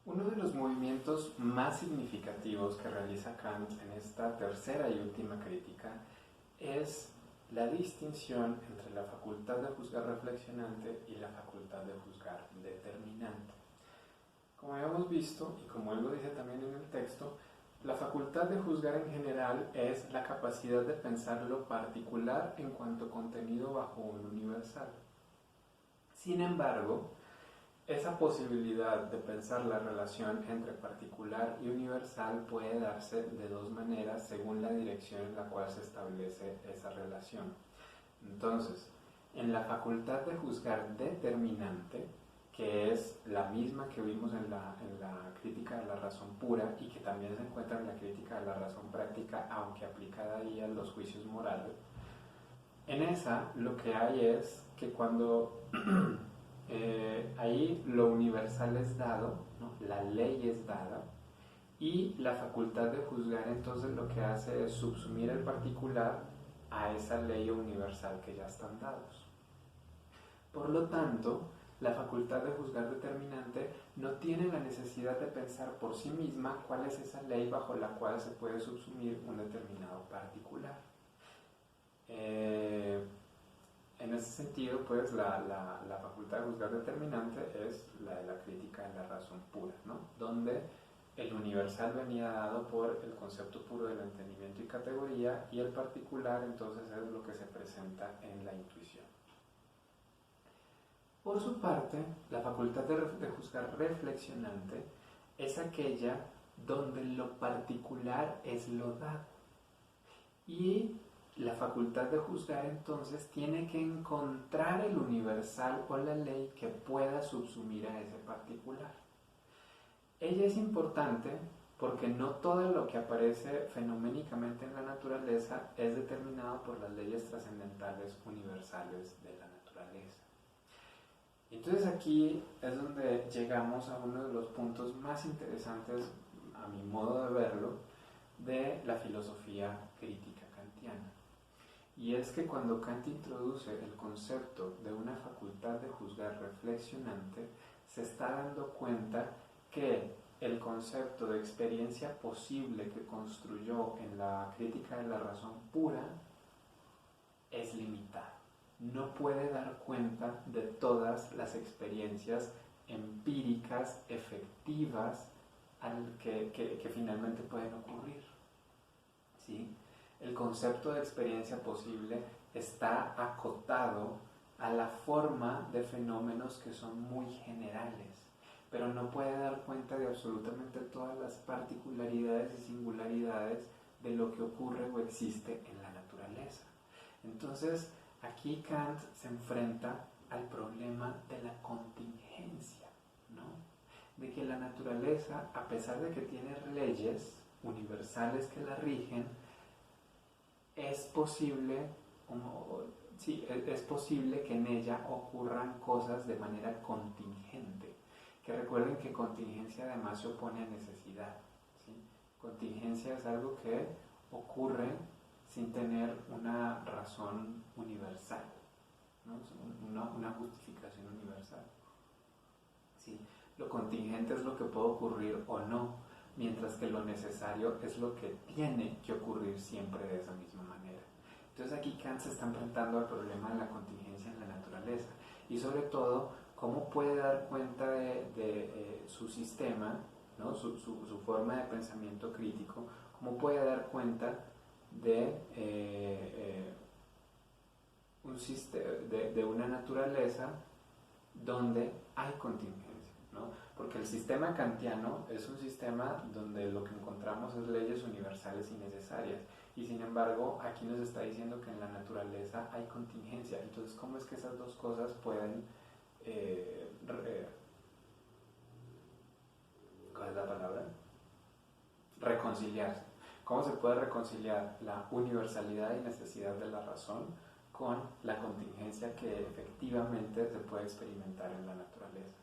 Uno de los movimientos más significativos que realiza Kant en esta tercera y última crítica es la distinción entre la facultad de juzgar reflexionante y la facultad de juzgar determinante. Como habíamos visto, y como él lo dice también en el texto, la facultad de juzgar en general es la capacidad de pensar lo particular en cuanto contenido bajo un universal. Sin embargo, esa posibilidad de pensar la relación entre particular y universal puede darse de dos maneras según la dirección en la cual se establece esa relación. Entonces, en la facultad de juzgar determinante, que es la misma que vimos en la crítica de la razón pura y que también se encuentra en la crítica de la razón práctica, aunque aplicada ahí a los juicios morales, en esa lo que hay es que cuando ahí lo universal es dado, ¿no? La ley es dada, y la facultad de juzgar entonces lo que hace es subsumir el particular a esa ley universal que ya están dados. Por lo tanto, la facultad de juzgar determinante no tiene la necesidad de pensar por sí misma cuál es esa ley bajo la cual se puede subsumir un determinado particular. En ese sentido, pues la facultad de juzgar determinante es la de la crítica de la razón pura, ¿no? Donde el universal venía dado por el concepto puro del entendimiento y categoría, y el particular entonces es lo que se presenta en la intuición. Por su parte, la facultad de juzgar reflexionante es aquella donde lo particular es lo dado. Y la facultad de juzgar entonces tiene que encontrar el universal o la ley que pueda subsumir a ese particular. Ella es importante porque no todo lo que aparece fenoménicamente en la naturaleza es determinado por las leyes trascendentales universales de la naturaleza. Entonces aquí es donde llegamos a uno de los puntos más interesantes, a mi modo de verlo, de la filosofía crítica kantiana. Y es que cuando Kant introduce el concepto de una facultad de juzgar reflexionante, se está dando cuenta que el concepto de experiencia posible que construyó en la crítica de la razón pura es limitado. No puede dar cuenta de todas las experiencias empíricas, efectivas, que finalmente pueden ocurrir. ¿Sí? El concepto de experiencia posible está acotado a la forma de fenómenos que son muy generales, pero no puede dar cuenta de absolutamente todas las particularidades y singularidades de lo que ocurre o existe en la naturaleza. Entonces, aquí Kant se enfrenta al problema de la contingencia, ¿no? De que la naturaleza, a pesar de que tiene leyes universales que la rigen, es posible que en ella ocurran cosas de manera contingente. Que recuerden que contingencia además se opone a necesidad, ¿sí? Contingencia es algo que ocurre sin tener una razón universal, ¿no? Una justificación universal. ¿Sí? Lo contingente es lo que puede ocurrir o no, mientras que lo necesario es lo que tiene que ocurrir siempre de esa misma manera. Entonces aquí Kant se está enfrentando al problema de la contingencia en la naturaleza, y sobre todo cómo puede dar cuenta de su sistema, ¿no? su forma de pensamiento crítico, cómo puede dar cuenta de una naturaleza donde hay contingencia, ¿no? Porque el sistema kantiano es un sistema donde lo que encontramos es leyes universales y necesarias, y sin embargo aquí nos está diciendo que en la naturaleza hay contingencia. Entonces, ¿cómo es que esas dos cosas pueden ¿cuál es la palabra? Reconciliarse? ¿Cómo se puede reconciliar la universalidad y necesidad de la razón con la contingencia que efectivamente se puede experimentar en la naturaleza?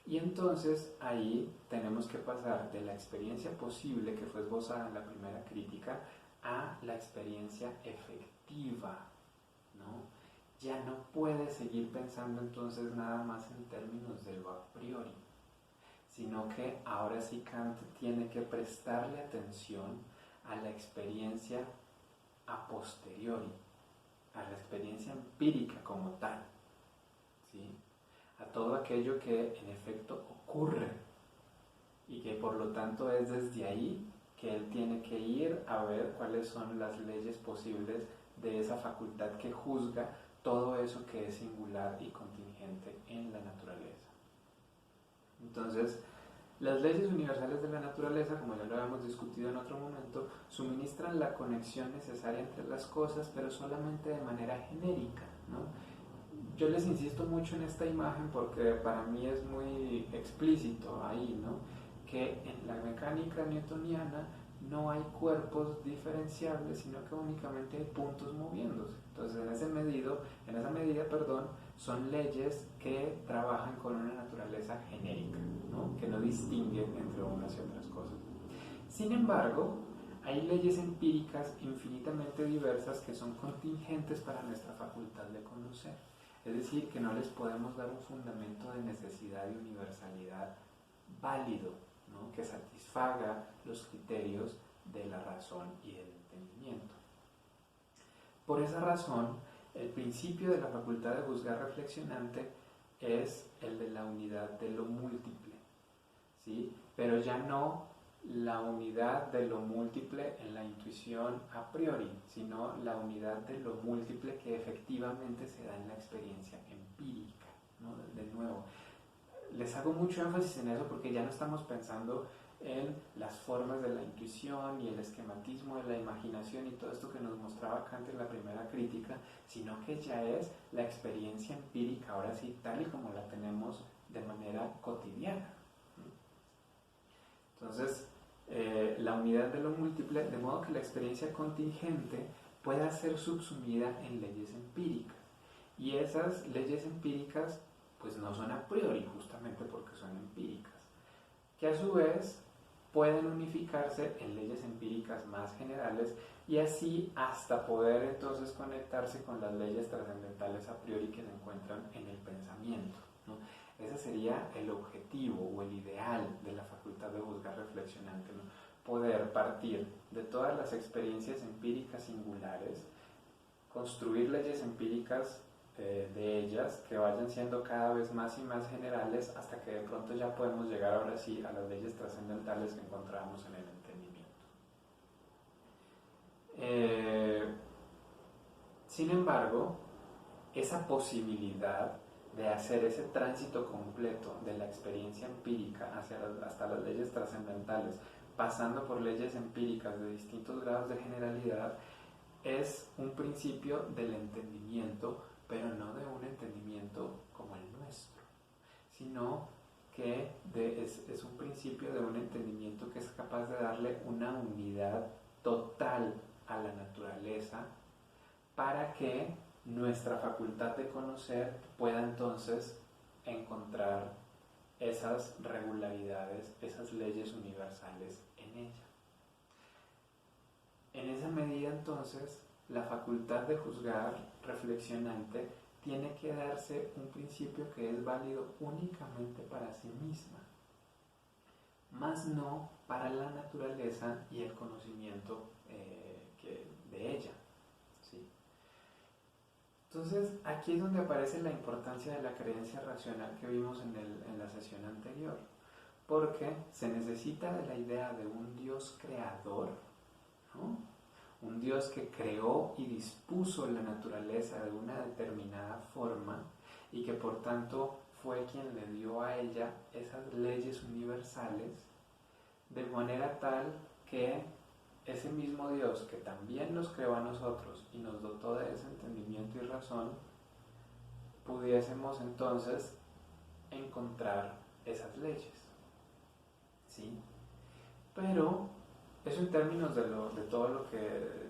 Y entonces ahí tenemos que pasar de la experiencia posible que fue esbozada en la primera crítica a la experiencia efectiva, ¿no? Ya no puede seguir pensando entonces nada más en términos de lo a priori, sino que ahora sí Kant tiene que prestarle atención a la experiencia a posteriori, a la experiencia empírica como tal, ¿sí? A todo aquello que en efecto ocurre y que por lo tanto es desde ahí que él tiene que ir a ver cuáles son las leyes posibles de esa facultad que juzga todo eso que es singular y contingente en la naturaleza. Entonces, las leyes universales de la naturaleza, como ya lo habíamos discutido en otro momento, suministran la conexión necesaria entre las cosas, pero solamente de manera genérica, ¿no? Yo les insisto mucho en esta imagen porque para mí es muy explícito ahí, ¿no? Que en la mecánica newtoniana no hay cuerpos diferenciables, sino que únicamente hay puntos moviéndose. Entonces, en esa medida, son leyes que trabajan con una naturaleza genérica, ¿no? Que no distinguen entre unas y otras cosas. Sin embargo, hay leyes empíricas infinitamente diversas que son contingentes para nuestra facultad de conocer. Es decir, que no les podemos dar un fundamento de necesidad y universalidad válido, ¿no? Que satisfaga los criterios de la razón y del entendimiento. Por esa razón, el principio de la facultad de juzgar reflexionante es el de la unidad de lo múltiple, ¿sí? Pero ya no la unidad de lo múltiple en la intuición a priori, sino la unidad de lo múltiple que efectivamente se da en la experiencia empírica, ¿no? De nuevo, les hago mucho énfasis en eso porque ya no estamos pensando en las formas de la intuición y el esquematismo de la imaginación y todo esto que nos mostraba Kant en la primera crítica, sino que ya es la experiencia empírica, ahora sí, tal y como la tenemos de manera cotidiana. Entonces, la unidad de lo múltiple, de modo que la experiencia contingente pueda ser subsumida en leyes empíricas. Y esas leyes empíricas pues no son a priori, justamente porque son empíricas, que a su vez pueden unificarse en leyes empíricas más generales y así hasta poder entonces conectarse con las leyes trascendentales a priori que se encuentran en el pensamiento, ¿no? Ese sería el objetivo o el ideal de la facultad de juzgar reflexionante, ¿no? Poder partir de todas las experiencias empíricas singulares, construir leyes empíricas de ellas que vayan siendo cada vez más y más generales hasta que de pronto ya podemos llegar ahora sí a las leyes trascendentales que encontramos en el entendimiento. Sin embargo, esa posibilidad de hacer ese tránsito completo de la experiencia empírica hasta las leyes trascendentales, pasando por leyes empíricas de distintos grados de generalidad, es un principio del entendimiento, pero no de un entendimiento como el nuestro, sino que es un principio de un entendimiento que es capaz de darle una unidad total a la naturaleza para que nuestra facultad de conocer pueda entonces encontrar esas regularidades, esas leyes universales en ella. En esa medida entonces la facultad de juzgar reflexionante tiene que darse un principio que es válido únicamente para sí misma, más no para la naturaleza y el conocimiento de ella, ¿sí? Entonces aquí es donde aparece la importancia de la creencia racional que vimos en la sesión anterior, porque se necesita de la idea de un Dios creador, ¿no? Un Dios que creó y dispuso la naturaleza de una determinada forma y que por tanto fue quien le dio a ella esas leyes universales, de manera tal que ese mismo Dios que también nos creó a nosotros y nos dotó de ese entendimiento y razón, pudiésemos entonces encontrar esas leyes, ¿sí? Pero eso en términos de todo lo que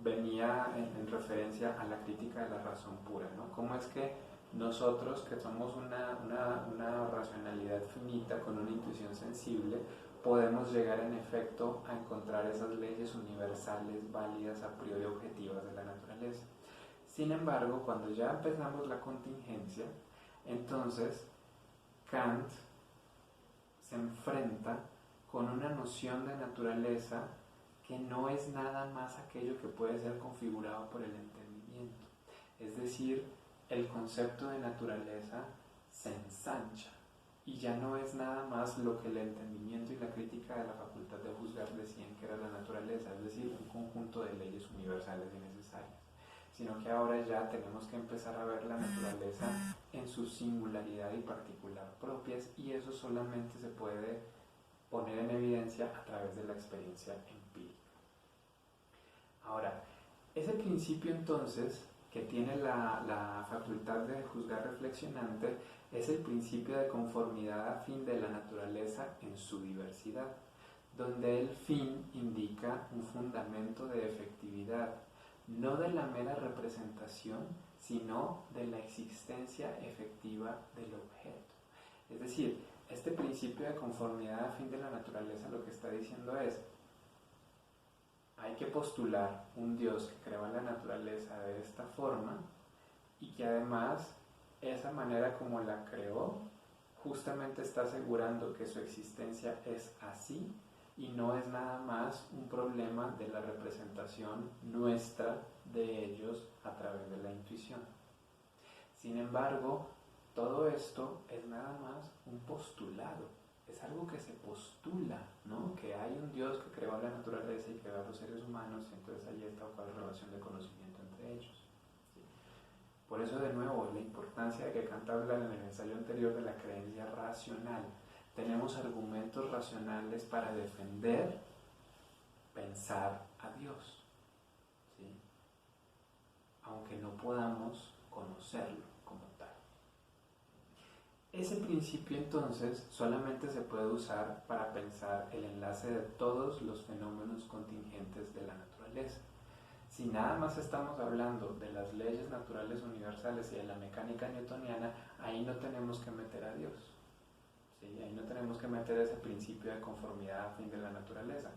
venía en referencia a la crítica de la razón pura, ¿no? ¿Cómo es que nosotros, que somos una racionalidad finita con una intuición sensible, podemos llegar en efecto a encontrar esas leyes universales, válidas, a priori objetivas de la naturaleza? Sin embargo, cuando ya empezamos la contingencia, entonces Kant se enfrenta con una noción de naturaleza que no es nada más aquello que puede ser configurado por el entendimiento. Es decir, el concepto de naturaleza se ensancha y ya no es nada más lo que el entendimiento y la crítica de la facultad de juzgar decían que era la naturaleza, es decir, un conjunto de leyes universales y necesarias, sino que ahora ya tenemos que empezar a ver la naturaleza en su singularidad y particular propias, y eso solamente se puede poner en evidencia a través de la experiencia empírica. Ahora, ese principio entonces que tiene la facultad de juzgar reflexionante es el principio de conformidad a fin de la naturaleza en su diversidad, donde el fin indica un fundamento de efectividad, no de la mera representación, sino de la existencia efectiva del objeto. Es decir, este principio de conformidad a fin de la naturaleza lo que está diciendo es: hay que postular un Dios que creó la naturaleza de esta forma y que además esa manera como la creó justamente está asegurando que su existencia es así y no es nada más un problema de la representación nuestra de ellos a través de la intuición. Sin embargo, todo esto es nada más un postulado, es algo que se postula, ¿no? Que hay un Dios que creó la naturaleza y creó a los seres humanos, y entonces allí está cuál relación de conocimiento entre ellos. ¿Sí? Por eso, de nuevo, la importancia de que Kant habla en el ensayo anterior de la creencia racional. Tenemos argumentos racionales para defender pensar a Dios, ¿sí? Aunque no podamos conocerlo como tal. Ese principio entonces solamente se puede usar para pensar el enlace de todos los fenómenos contingentes de la naturaleza. Si nada más estamos hablando de las leyes naturales universales y de la mecánica newtoniana, ahí no tenemos que meter a Dios. ¿Sí? Ahí no tenemos que meter ese principio de conformidad a fin de la naturaleza.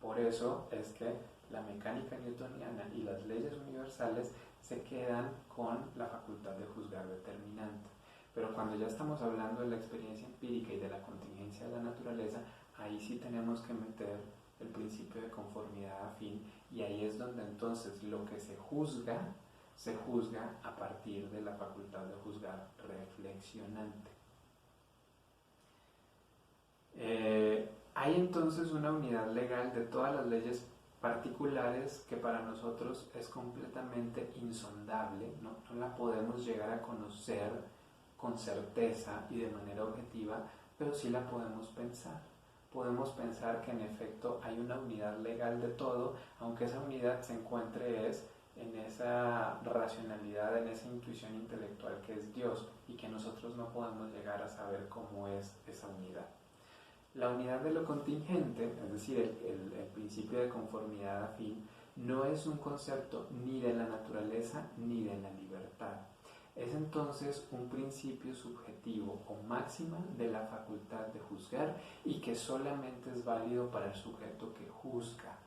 Por eso es que la mecánica newtoniana y las leyes universales se quedan con la facultad de juzgar determinante. Pero cuando ya estamos hablando de la experiencia empírica y de la contingencia de la naturaleza, ahí sí tenemos que meter el principio de conformidad afín, y ahí es donde entonces lo que se juzga a partir de la facultad de juzgar reflexionante. Hay entonces una unidad legal de todas las leyes particulares que para nosotros es completamente insondable, ¿no? No la podemos llegar a conocer con certeza y de manera objetiva, pero sí la podemos pensar. Podemos pensar que en efecto hay una unidad legal de todo, aunque esa unidad se encuentre en esa racionalidad, en esa intuición intelectual que es Dios, y que nosotros no podemos llegar a saber cómo es esa unidad. La unidad de lo contingente, es decir, el principio de conformidad afín, no es un concepto ni de la naturaleza ni de la libertad. Es entonces un principio subjetivo o máxima de la facultad de juzgar, y que solamente es válido para el sujeto que juzga.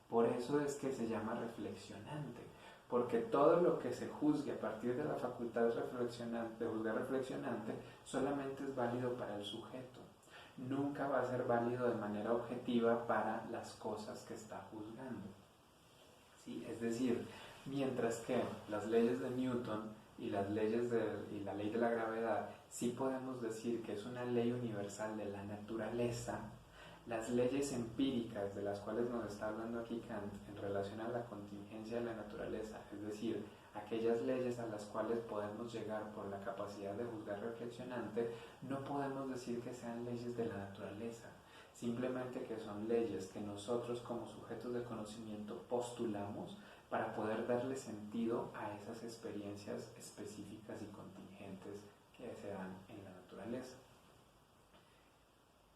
Por eso es que se llama reflexionante, porque todo lo que se juzgue a partir de la facultad de juzgar reflexionante solamente es válido para el sujeto. Nunca va a ser válido de manera objetiva para las cosas que está juzgando. ¿Sí? Es decir, mientras que las leyes de Newton y la ley de la gravedad sí podemos decir que es una ley universal de la naturaleza, las leyes empíricas de las cuales nos está hablando aquí Kant en relación a la contingencia de la naturaleza, es decir, aquellas leyes a las cuales podemos llegar por la capacidad de juzgar reflexionante, no podemos decir que sean leyes de la naturaleza, simplemente que son leyes que nosotros como sujetos de conocimiento postulamos para poder darle sentido a esas experiencias específicas y contingentes que se dan en la naturaleza.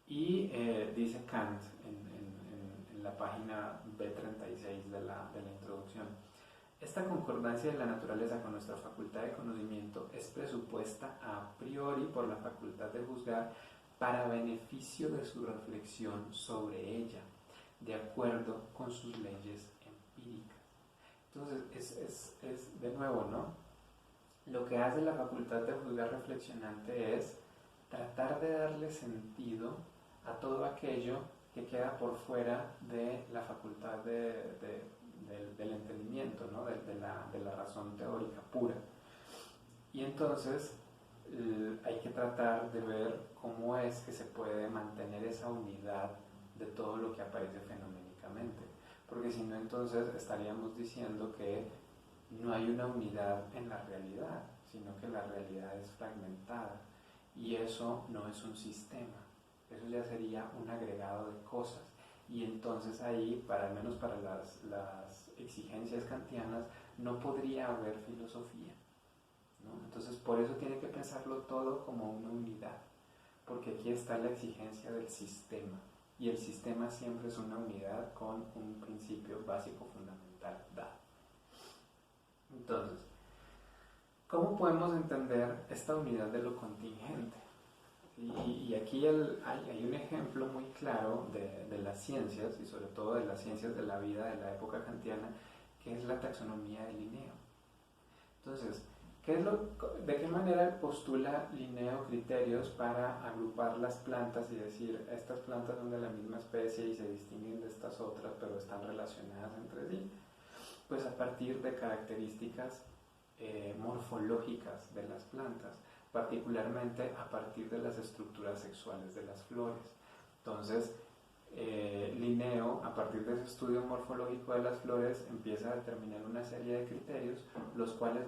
Y dice Kant en la página B36 de la introducción: esta concordancia de la naturaleza con nuestra facultad de conocimiento es presupuesta a priori por la facultad de juzgar para beneficio de su reflexión sobre ella, de acuerdo con sus leyes empíricas. Entonces, es de nuevo, ¿no? Lo que hace la facultad de juzgar reflexionante es tratar de darle sentido a todo aquello que queda por fuera de la facultad del entendimiento, ¿no? de la razón teórica pura. Y entonces hay que tratar de ver cómo es que se puede mantener esa unidad de todo lo que aparece fenoménicamente, porque si no, entonces estaríamos diciendo que no hay una unidad en la realidad, sino que la realidad es fragmentada, y eso no es un sistema, eso ya sería un agregado de cosas, y entonces ahí, al menos para las exigencias kantianas, no podría haber filosofía, ¿no? Entonces por eso tiene que pensarlo todo como una unidad, porque aquí está la exigencia del sistema, y el sistema siempre es una unidad con un principio básico fundamental dado. Entonces, ¿cómo podemos entender esta unidad de lo contingente? Y aquí hay un ejemplo muy claro de las ciencias, y sobre todo de las ciencias de la vida de la época kantiana, que es la taxonomía de Linneo. Entonces, ¿de qué manera postula Linneo criterios para agrupar las plantas y decir, estas plantas son de la misma especie y se distinguen de estas otras, pero están relacionadas entre sí? Pues a partir de características morfológicas de las plantas, particularmente a partir de las estructuras sexuales de las flores. Entonces, Linneo, a partir de ese estudio morfológico de las flores, empieza a determinar una serie de criterios, los cuales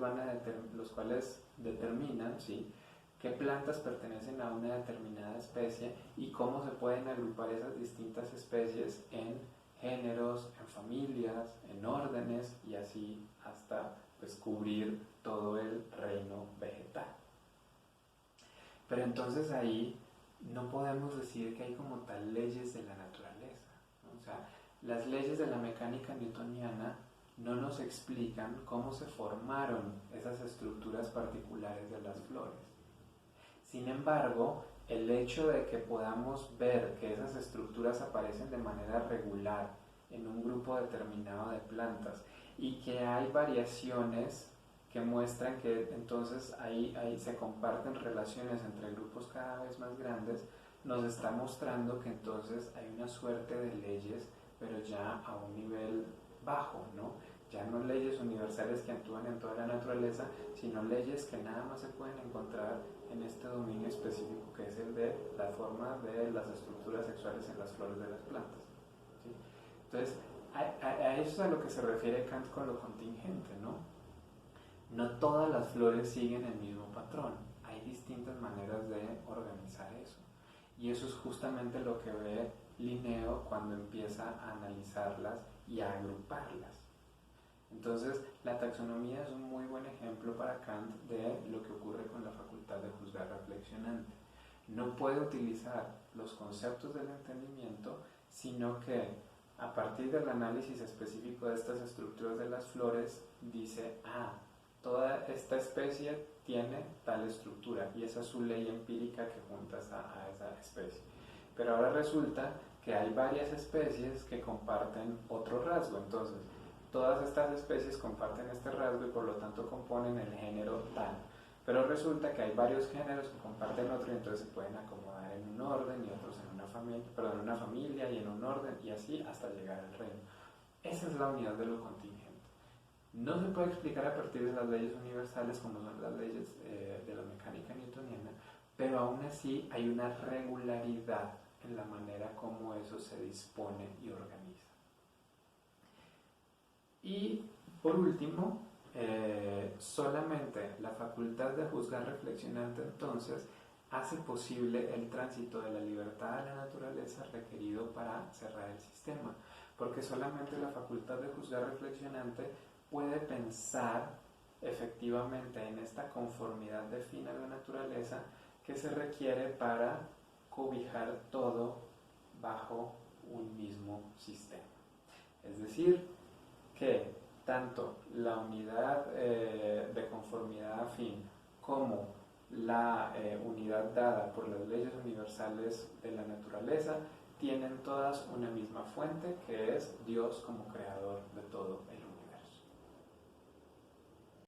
determinan, ¿sí?, qué plantas pertenecen a una determinada especie y cómo se pueden agrupar esas distintas especies en géneros, en familias, en órdenes, y así hasta pues cubrir todo el reino vegetal. Pero entonces ahí no podemos decir que hay como tal leyes de la naturaleza, ¿no? O sea, las leyes de la mecánica newtoniana no nos explican cómo se formaron esas estructuras particulares de las flores. Sin embargo, el hecho de que podamos ver que esas estructuras aparecen de manera regular en un grupo determinado de plantas y que hay variaciones que muestran que entonces ahí se comparten relaciones entre grupos cada vez más grandes, nos está mostrando que entonces hay una suerte de leyes, pero ya a un nivel bajo, ¿no? Ya no leyes universales que actúan en toda la naturaleza, sino leyes que nada más se pueden encontrar en este dominio específico, que es el de la forma de las estructuras sexuales en las flores de las plantas, ¿sí? Entonces, a eso es a lo que se refiere Kant con lo contingente, ¿no? No todas las flores siguen el mismo patrón, hay distintas maneras de organizar eso. Y eso es justamente lo que ve Linneo cuando empieza a analizarlas y a agruparlas. Entonces, la taxonomía es un muy buen ejemplo para Kant de lo que ocurre con la facultad de juzgar reflexionante. No puede utilizar los conceptos del entendimiento, sino que a partir del análisis específico de estas estructuras de las flores, dice, toda esta especie tiene tal estructura, y esa es su ley empírica que junta a esa especie. Pero ahora resulta que hay varias especies que comparten otro rasgo, entonces todas estas especies comparten este rasgo y por lo tanto componen el género tal. Pero resulta que hay varios géneros que comparten otro y entonces se pueden acomodar en un orden y otros en una familia y en un orden, y así hasta llegar al reino. Esa es la unidad de lo contingente. No se puede explicar a partir de las leyes universales como son las leyes de la mecánica newtoniana, pero aún así hay una regularidad en la manera como eso se dispone y organiza. Y por último, solamente la facultad de juzgar reflexionante entonces hace posible el tránsito de la libertad a la naturaleza requerido para cerrar el sistema, porque solamente la facultad de juzgar reflexionante puede pensar efectivamente en esta conformidad de fin a la naturaleza que se requiere para cobijar todo bajo un mismo sistema. Es decir, que tanto la unidad de conformidad a fin como la unidad dada por las leyes universales de la naturaleza tienen todas una misma fuente, que es Dios como creador de todo el